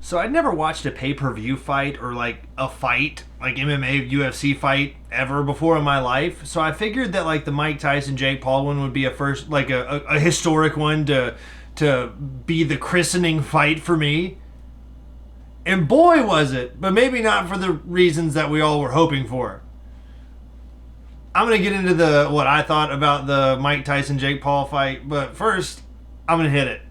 So I'd never watched a pay-per-view fight or like a fight, like MMA, UFC fight ever before in my life. So I figured that like the Mike Tyson Jake Paul one would be a first, like a historic one to be the christening fight for me. And boy was it, but maybe not for the reasons that we all were hoping for. I'm gonna get into the what I thought about the Mike Tyson Jake Paul fight, but first I'm gonna hit it.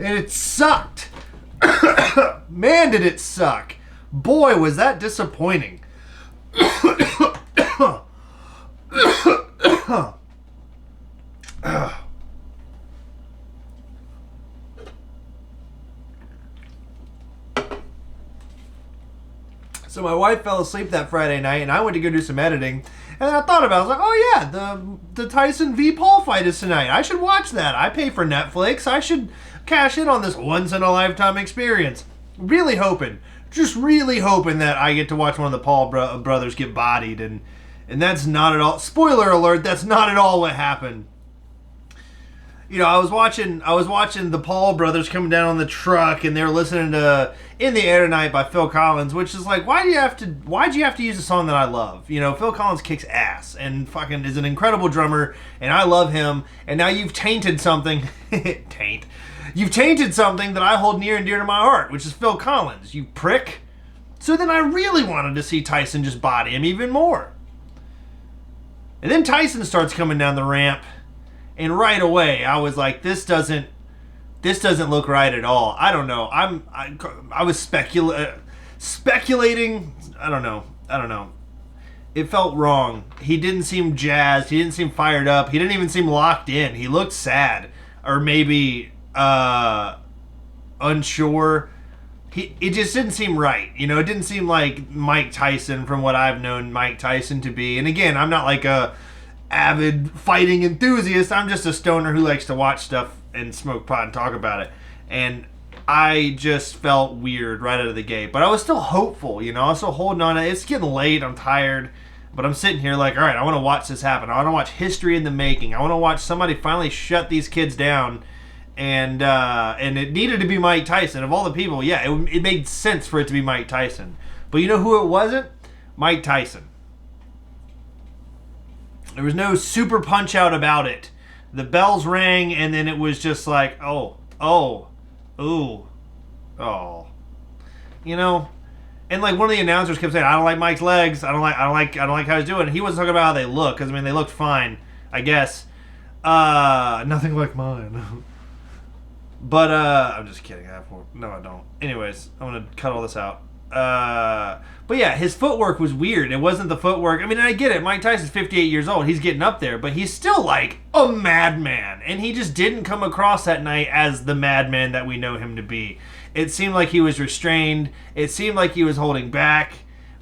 And it sucked. Man, did it suck. Boy, was that disappointing. So my wife fell asleep that Friday night, and I went to go do some editing. And I thought about it. I was like, oh yeah, the Tyson v. Paul fight is tonight. I should watch that. I pay for Netflix. I should cash in on this once-in-a-lifetime experience. Really hoping, just really hoping that I get to watch one of the Paul brothers get bodied. And that's not at all, spoiler alert, that's not at all what happened. You know, I was watching the Paul brothers coming down on the truck, and they were listening to "In the Air Tonight" by Phil Collins, which is like, why'd you have to use a song that I love? You know, Phil Collins kicks ass and fucking is an incredible drummer, and I love him. And now you've tainted something, you've tainted something that I hold near and dear to my heart, which is Phil Collins. You prick. So then I really wanted to see Tyson just body him even more. And then Tyson starts coming down the ramp. And right away, I was like, this doesn't look right at all. I don't know. I was speculating. I don't know. It felt wrong. He didn't seem jazzed. He didn't seem fired up. He didn't even seem locked in. He looked sad, or maybe unsure. It just didn't seem right. You know, it didn't seem like Mike Tyson from what I've known Mike Tyson to be. And again, I'm not like a avid fighting enthusiast. I'm just a stoner who likes to watch stuff and smoke pot and talk about it. And I just felt weird right out of the gate. But I was still hopeful, you know. I was still holding on. It's getting late. I'm tired. But I'm sitting here like, all right, I want to watch this happen. I want to watch history in the making. I want to watch somebody finally shut these kids down. And it needed to be Mike Tyson. Of all the people, yeah, it made sense for it to be Mike Tyson. But you know who it wasn't? Mike Tyson. There was no super punch out about it. The bells rang, and then it was just like, oh. You know? And like one of the announcers kept saying, I don't like Mike's legs. I don't like how he's doing. He wasn't talking about how they look, because I mean they looked fine, I guess. Nothing like mine. But I'm just kidding. No, I don't. Anyways, I'm gonna cut all this out. But yeah, his footwork was weird. It wasn't the footwork. I mean, I get it. Mike Tyson's 58 years old. He's getting up there, but he's still like a madman. And he just didn't come across that night as the madman that we know him to be. It seemed like he was restrained. It seemed like he was holding back.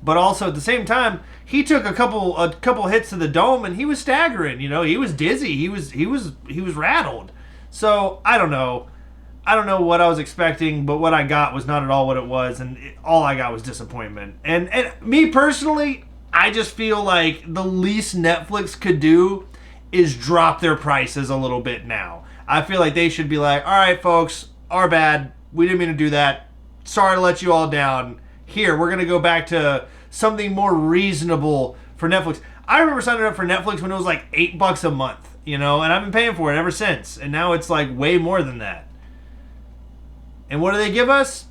But also at the same time, he took a couple hits to the dome and he was staggering. You know, he was dizzy. He was rattled. So I don't know. I don't know what I was expecting, but what I got was not at all what it was, and all I got was disappointment. And me personally, I just feel like the least Netflix could do is drop their prices a little bit now. I feel like they should be like, all right, folks, our bad. We didn't mean to do that. Sorry to let you all down. Here, we're going to go back to something more reasonable for Netflix. I remember signing up for Netflix when it was like $8 a month, you know, and I've been paying for it ever since. And now it's like way more than that. And what do they give us?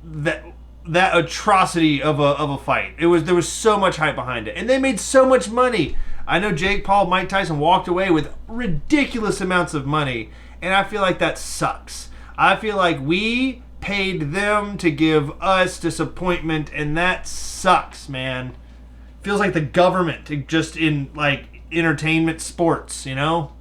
That atrocity of a fight. There was so much hype behind it, and they made so much money. I know Jake Paul, Mike Tyson walked away with ridiculous amounts of money, and I feel like that sucks. I feel like we paid them to give us disappointment, and that sucks, man. Feels like the government, just in like entertainment, sports, you know.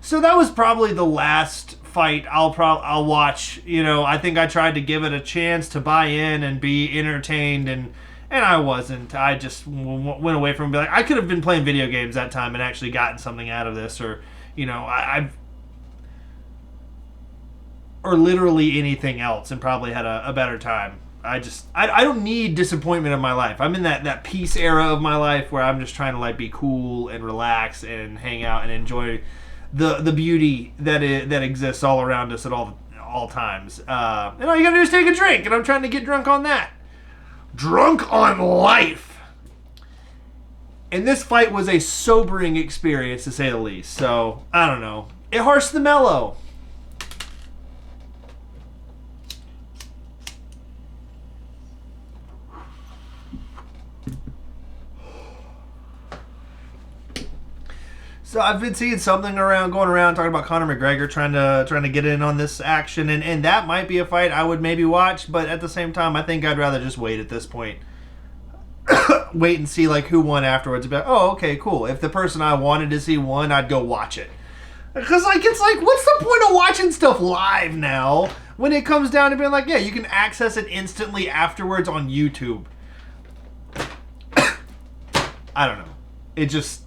So that was probably the last fight I'll watch. You know, I think I tried to give it a chance to buy in and be entertained, and I wasn't. I just went away from it and be like, I could have been playing video games that time and actually gotten something out of this, or, you know, or literally anything else and probably had a better time. I don't need disappointment in my life. I'm in that peace era of my life where I'm just trying to like be cool and relax and hang out and enjoy the beauty that exists all around us at all times. And all you gotta do is take a drink, and I'm trying to get drunk on that. Drunk on life. And this fight was a sobering experience, to say the least. So, I don't know. It harshed the mellow. So I've been seeing something going around talking about Conor McGregor trying to get in on this action, and that might be a fight I would maybe watch, but at the same time I think I'd rather just wait at this point. Wait and see like who won afterwards. About, oh, okay, cool. If the person I wanted to see won, I'd go watch it. Because like it's like, what's the point of watching stuff live now when it comes down to being like, yeah, you can access it instantly afterwards on YouTube. I don't know. It just,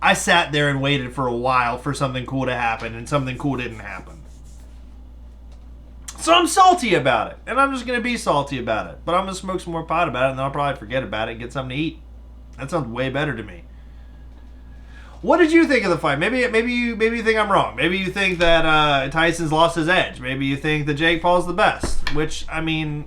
I sat there and waited for a while for something cool to happen, and something cool didn't happen. So I'm salty about it, and I'm just going to be salty about it. But I'm going to smoke some more pot about it, and then I'll probably forget about it and get something to eat. That sounds way better to me. What did you think of the fight? Maybe you think I'm wrong. Maybe you think that Tyson's lost his edge. Maybe you think that Jake Paul's the best. Which, I mean,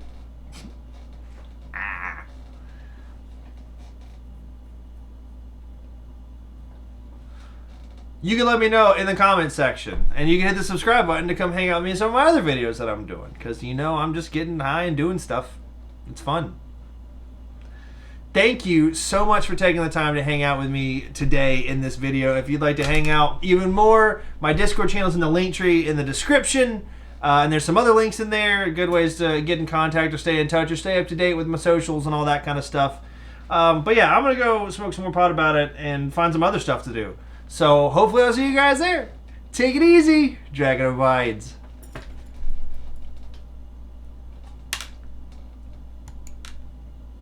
you can let me know in the comments section. And you can hit the subscribe button to come hang out with me in some of my other videos that I'm doing. Because, you know, I'm just getting high and doing stuff. It's fun. Thank you so much for taking the time to hang out with me today in this video. If you'd like to hang out even more, my Discord channel is in the link tree in the description. And there's some other links in there. Good ways to get in contact or stay in touch or stay up to date with my socials and all that kind of stuff. But yeah, I'm going to go smoke some more pot about it and find some other stuff to do. So hopefully I'll see you guys there. Take it easy. Dragon abides.